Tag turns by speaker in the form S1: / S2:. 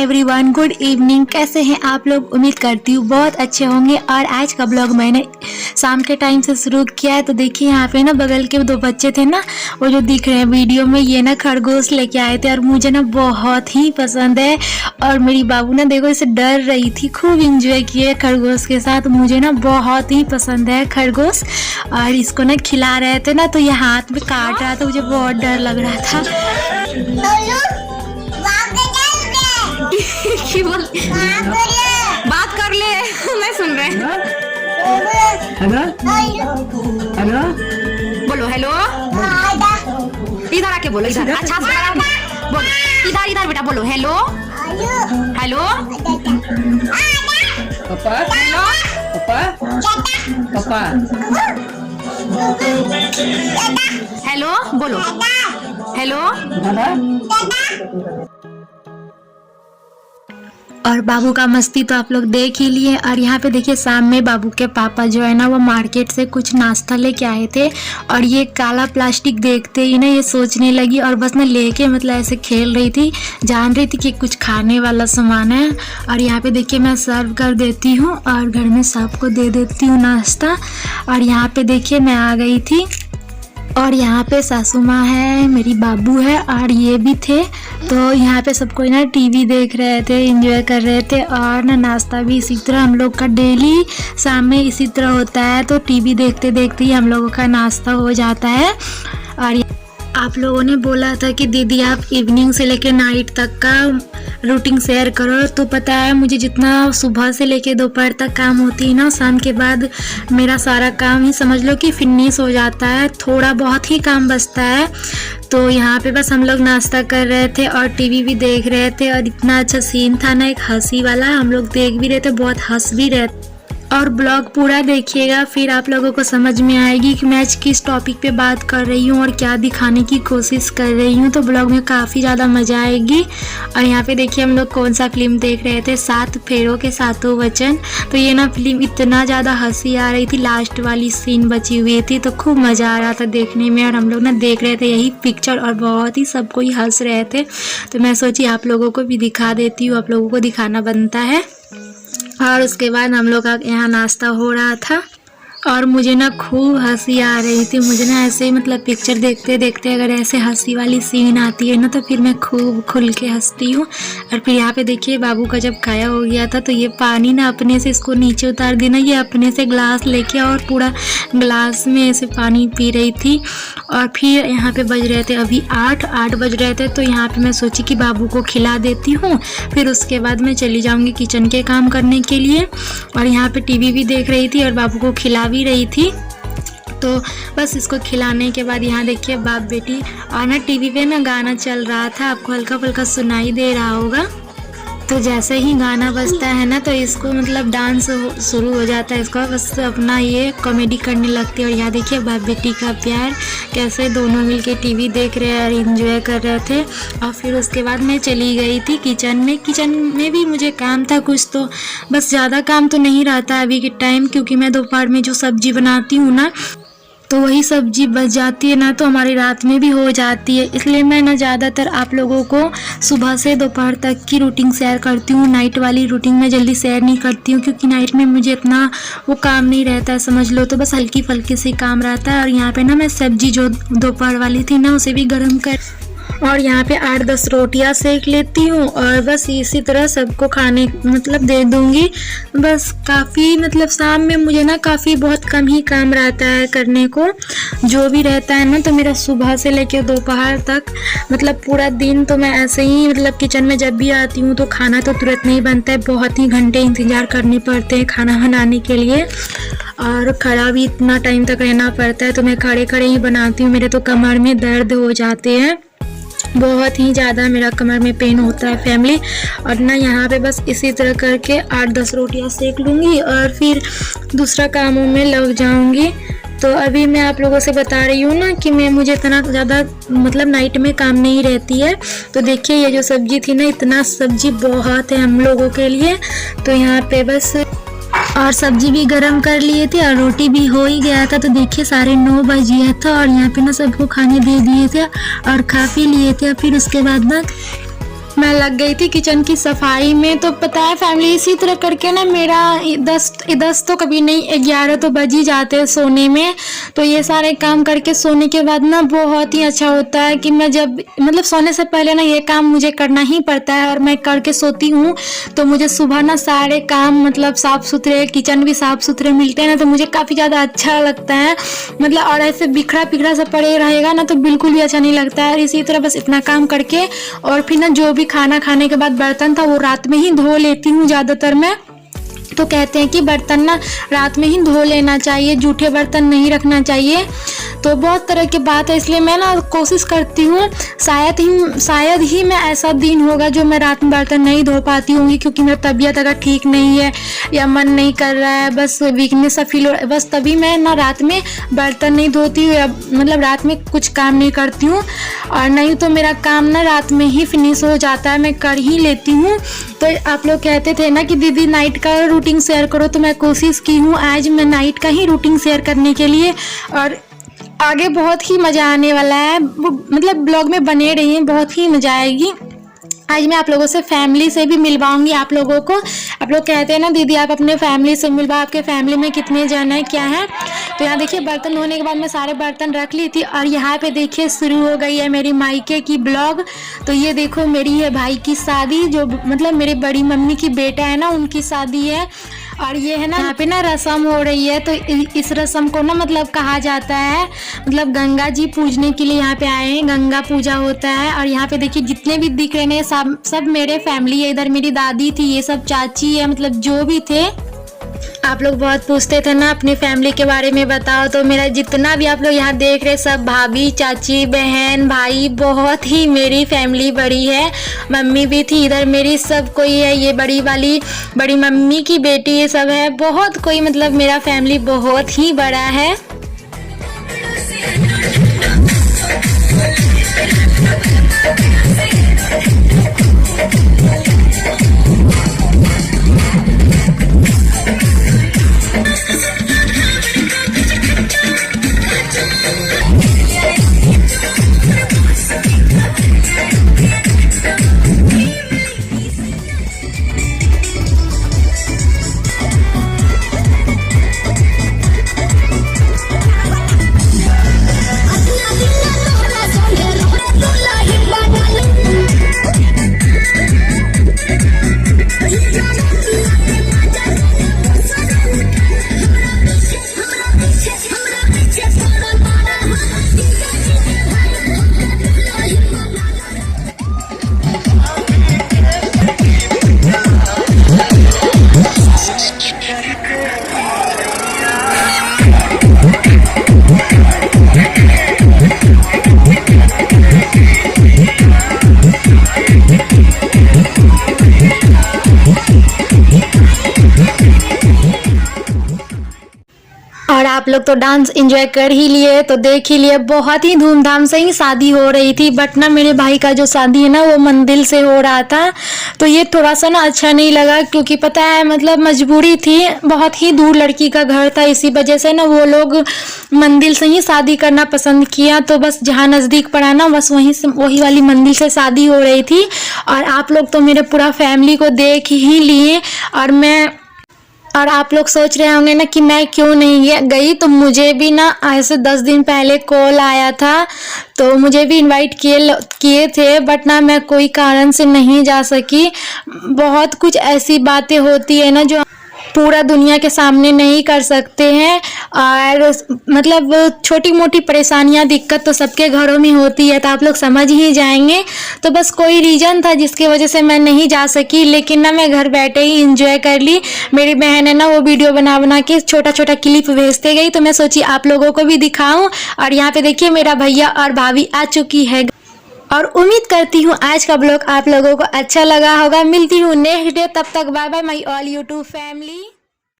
S1: Everyone, good evening. कैसे हैं आप लोग? उम्मीद करती हूँ बहुत अच्छे होंगे। और आज का ब्लॉग मैंने शाम के टाइम से शुरू किया है। तो देखिए यहाँ पे ना बगल के दो बच्चे थे ना, वो जो दिख रहे हैं वीडियो में, ये ना खरगोश लेके आए थे और मुझे ना बहुत ही पसंद है। और मेरी बाबू ना देखो इसे डर रही थी, खूब इंजॉय किए खरगोश के साथ। मुझे ना बहुत ही पसंद है खरगोश। और इसको ना खिला रहे थे ना, तो ये हाथ में काट रहा था, मुझे बहुत डर लग रहा था।
S2: बात कर ले, मैं सुन रहे हैं।
S3: हेलो
S2: बोलो हेलो। इधर आके बोलो, इधर अच्छा से बोलो। इधर इधर बेटा बोलो हेलो हेलो।
S3: पापा
S2: हेलो
S3: पापा पापा
S2: हेलो बोलो हेलो।
S1: और बाबू का मस्ती तो आप लोग देख ही लिए। और यहाँ पे देखिए सामने बाबू के पापा जो है ना, वो मार्केट से कुछ नाश्ता लेके आए थे। और ये काला प्लास्टिक देखते ही ना ये सोचने लगी और बस ना लेके मतलब ऐसे खेल रही थी, जान रही थी कि कुछ खाने वाला सामान है। और यहाँ पे देखिए मैं सर्व कर देती हूँ और घर में सबको दे देती हूँ नाश्ता। और यहाँ पे देखिए मैं आ गई थी और यहाँ पे सासू माँ है, मेरी बाबू है और ये भी थे। तो यहाँ पे सब कोई ना टीवी देख रहे थे, एंजॉय कर रहे थे। और ना नाश्ता भी इसी तरह हम लोग का डेली शाम में इसी तरह होता है। तो टीवी देखते देखते ही हम लोगों का नाश्ता हो जाता है। और आप लोगों ने बोला था कि दीदी आप इवनिंग से लेकर नाइट तक का रूटीन शेयर करो। तो पता है मुझे जितना सुबह से लेकर दोपहर तक काम होती है ना, शाम के बाद मेरा सारा काम ही समझ लो कि फिनिश हो जाता है, थोड़ा बहुत ही काम बचता है। तो यहाँ पे बस हम लोग नाश्ता कर रहे थे और टीवी भी देख रहे थे। और इतना अच्छा सीन था ना, एक हंसी वाला, हम लोग देख भी रहे थे, बहुत हंस भी रहे थे। और ब्लॉग पूरा देखिएगा, फिर आप लोगों को समझ में आएगी कि मैं आज किस टॉपिक पे बात कर रही हूँ और क्या दिखाने की कोशिश कर रही हूँ। तो ब्लॉग में काफ़ी ज़्यादा मज़ा आएगी। और यहाँ पे देखिए हम लोग कौन सा फिल्म देख रहे थे, 7 फेरों के सातों वचन। तो ये ना फिल्म इतना ज़्यादा हंसी आ रही थी, लास्ट वाली सीन बची हुई थी, तो खूब मज़ा आ रहा था देखने में। और हम लोग ना देख रहे थे यही पिक्चर और बहुत ही सब कोई हंस रहे थे। तो मैं सोची आप लोगों को भी दिखा देती हूँ, आप लोगों को दिखाना बनता है। और उसके बाद हम लोग का यहाँ नाश्ता हो रहा था और मुझे ना खूब हंसी आ रही थी। मुझे ना ऐसे ही मतलब पिक्चर देखते देखते अगर ऐसे हंसी वाली सीन आती है ना, तो फिर मैं खूब खुल के हंसती हूँ। और फिर यहाँ पे देखिए बाबू का जब खाया हो गया था, तो ये पानी ना अपने से इसको नीचे उतार देना, ये अपने से ग्लास लेके और पूरा ग्लास में ऐसे पानी पी रही थी। और फिर यहाँ पे बज रहे थे अभी 8 बज रहे थे। तो यहाँ पे मैं सोची कि बाबू को खिला देती हूँ, फिर उसके बाद मैं चली जाऊँगी किचन के काम करने के लिए। और यहाँ पे टीवी भी देख रही थी और बाबू को खिला भी रही थी। तो बस इसको खिलाने के बाद यहाँ देखिए बाप बेटी, और ना टीवी पे ना गाना चल रहा था, आपको हल्का फुल्का सुनाई दे रहा होगा। तो जैसे ही गाना बजता है ना, तो इसको मतलब डांस शुरू हो जाता है, इसको बस अपना ये कॉमेडी करने लगती है। और यहाँ देखिए बाप बेटी का प्यार, कैसे दोनों मिलके टीवी देख रहे हैं और एंजॉय कर रहे थे। और फिर उसके बाद मैं चली गई थी किचन में। किचन में भी मुझे काम था कुछ, तो बस ज़्यादा काम तो नहीं रहता अभी के टाइम, क्योंकि मैं दोपहर में जो सब्जी बनाती हूँ ना, तो वही सब्जी बच जाती है ना, तो हमारी रात में भी हो जाती है। इसलिए मैं ना ज़्यादातर आप लोगों को सुबह से दोपहर तक की रूटीन शेयर करती हूँ। नाइट वाली रूटीन मैं जल्दी शेयर नहीं करती हूँ, क्योंकि नाइट में मुझे इतना वो काम नहीं रहता है, समझ लो। तो बस हल्की फुल्की से काम रहता है। और यहाँ पे ना मैं सब्जी जो दोपहर वाली थी ना, उसे भी गर्म कर और यहाँ पे 8-10 रोटियाँ सेक लेती हूँ। और बस इसी तरह सबको खाने मतलब दे दूँगी। बस काफ़ी मतलब शाम में मुझे ना काफ़ी बहुत कम ही काम रहता है करने को। जो भी रहता है ना, तो मेरा सुबह से लेकर दोपहर तक मतलब पूरा दिन तो मैं ऐसे ही मतलब किचन में जब भी आती हूँ तो खाना तो तुरंत नहीं बनता है, बहुत ही घंटे इंतज़ार करने पड़ते हैं खाना बनाने के लिए। और खड़ा भी इतना टाइम तक रहना पड़ता है, तो मैं खड़े खड़े ही बनाती हूँ। मेरे तो कमर में दर्द हो जाते हैं, बहुत ही ज़्यादा मेरा कमर में पेन होता है फैमिली। और ना यहाँ पे बस इसी तरह करके 8-10 रोटियाँ सेक लूँगी और फिर दूसरा कामों में लग जाऊँगी। तो अभी मैं आप लोगों से बता रही हूँ ना कि मुझे इतना ज़्यादा मतलब नाइट में काम नहीं रहती है। तो देखिए ये जो सब्जी थी ना, इतना सब्जी बहुत है हम लोगों के लिए। तो यहाँ पे बस और सब्जी भी गरम कर लिए थे और रोटी भी हो ही गया था। तो देखिए 9:30 बज गया था और यहाँ पे ना सबको खाने दे दिए थे और खा पी लिए थे। फिर उसके बाद ना मैं लग गई थी किचन की सफाई में। तो पता है फैमिली, इसी तरह करके ना मेरा 10 तो कभी नहीं 11 तो बज ही जाते हैं सोने में। तो ये सारे काम करके सोने के बाद ना बहुत ही अच्छा होता है कि मैं जब मतलब सोने से पहले ना ये काम मुझे करना ही पड़ता है और मैं करके सोती हूँ। तो मुझे सुबह ना सारे काम मतलब साफ़ सुथरे, किचन भी साफ़ सुथरे मिलते हैं ना, तो मुझे काफ़ी ज़्यादा अच्छा लगता है। मतलब और ऐसे बिखरा पिखरा सा पड़े रहेगा ना तो बिल्कुल भी अच्छा नहीं लगता है। इसी तरह बस इतना काम करके और फिर ना जो भी खाना खाने के बाद बर्तन था वो रात में ही धो लेती हूँ ज़्यादातर मैं। तो कहते हैं कि बर्तन ना रात में ही धो लेना चाहिए, जूठे बर्तन नहीं रखना चाहिए। तो बहुत तरह की बात है, इसलिए मैं ना कोशिश करती हूँ शायद ही मैं ऐसा दिन होगा जो मैं रात में बर्तन नहीं धो पाती होंगी, क्योंकि मेरी तबीयत अगर ठीक नहीं है या मन नहीं कर रहा है, बस वीकनेस सा फील हो रहा है, बस तभी मैं ना रात में बर्तन नहीं धोती हूँ या मतलब रात में कुछ काम नहीं करती हूँ। और नहीं तो मेरा काम ना रात में ही फिनिश हो जाता है, मैं कर ही लेती हूँ। तो आप लोग कहते थे ना कि दीदी नाइट का रूटीन शेयर करो, तो मैं कोशिश की हूँ आज मैं नाइट का ही रूटीन शेयर करने के लिए। और आगे बहुत ही मज़ा आने वाला है, मतलब ब्लॉग में बने रहिए, बहुत ही मज़ा आएगी। आज मैं आप लोगों से फैमिली से भी मिलवाऊंगी आप लोगों को। आप लोग कहते हैं ना दीदी आप अपने फैमिली से मिलवाओ, आपके फैमिली में कितने जन है क्या है। तो यहाँ देखिए बर्तन धोने के बाद मैं सारे बर्तन रख ली थी और यहाँ पे देखिए शुरू हो गई है मेरी मायके की ब्लॉग। तो ये देखो मेरी है भाई की शादी, जो मतलब मेरी बड़ी मम्मी की बेटा है ना उनकी शादी है। और ये है ना यहाँ पे ना रस्म हो रही है। तो इस रस्म को ना मतलब कहा जाता है, मतलब गंगा जी पूजने के लिए यहाँ पे आए हैं, गंगा पूजा होता है। और यहाँ पे देखिए जितने भी दिख रहे हैं सब मेरे फैमिली है। इधर मेरी दादी थी, ये सब चाची है, मतलब जो भी थे। आप लोग बहुत पूछते थे ना अपनी फैमिली के बारे में बताओ, तो मेरा जितना भी आप लोग यहाँ देख रहे सब भाभी, चाची, बहन, भाई, बहुत ही मेरी फैमिली बड़ी है। मम्मी भी थी इधर मेरी, सब कोई है। ये बड़ी मम्मी की बेटी ये सब है, बहुत कोई, मतलब मेरा फैमिली बहुत ही बड़ा है। और आप लोग तो डांस एंजॉय कर ही लिए, तो देख ही लिए, बहुत ही धूमधाम से ही शादी हो रही थी। बट ना मेरे भाई का जो शादी है ना वो मंदिर से हो रहा था, तो ये थोड़ा सा ना अच्छा नहीं लगा, क्योंकि पता है मतलब मजबूरी थी, बहुत ही दूर लड़की का घर था, इसी वजह से ना वो लोग मंदिर से ही शादी करना पसंद किया। तो बस जहाँ नज़दीक पड़ा ना बस वही वाली मंदिर से शादी हो रही थी। और आप लोग तो मेरे पूरा फैमिली को देख ही लिए। और आप लोग सोच रहे होंगे ना कि मैं क्यों नहीं गई, तो मुझे भी ना ऐसे 10 दिन पहले कॉल आया था, तो मुझे भी इनवाइट किए थे, बट ना मैं कोई कारण से नहीं जा सकी। बहुत कुछ ऐसी बातें होती है ना जो पूरा दुनिया के सामने नहीं कर सकते हैं। और मतलब छोटी मोटी परेशानियां, दिक्कत तो सबके घरों में होती है, तो आप लोग समझ ही जाएंगे। तो बस कोई रीज़न था जिसकी वजह से मैं नहीं जा सकी, लेकिन ना मैं घर बैठे ही इंजॉय कर ली। मेरी बहन है ना वो वीडियो बना के छोटा छोटा क्लिप भेजते गई, तो मैं सोची आप लोगों को भी दिखाऊं। और यहाँ पे देखिए मेरा भैया और भाभी आ चुकी है। और उम्मीद करती हूँ आज का ब्लॉग आप लोगों को अच्छा लगा होगा। मिलती हूँ नेक्स्ट डे, तब तक bye bye my all YouTube family.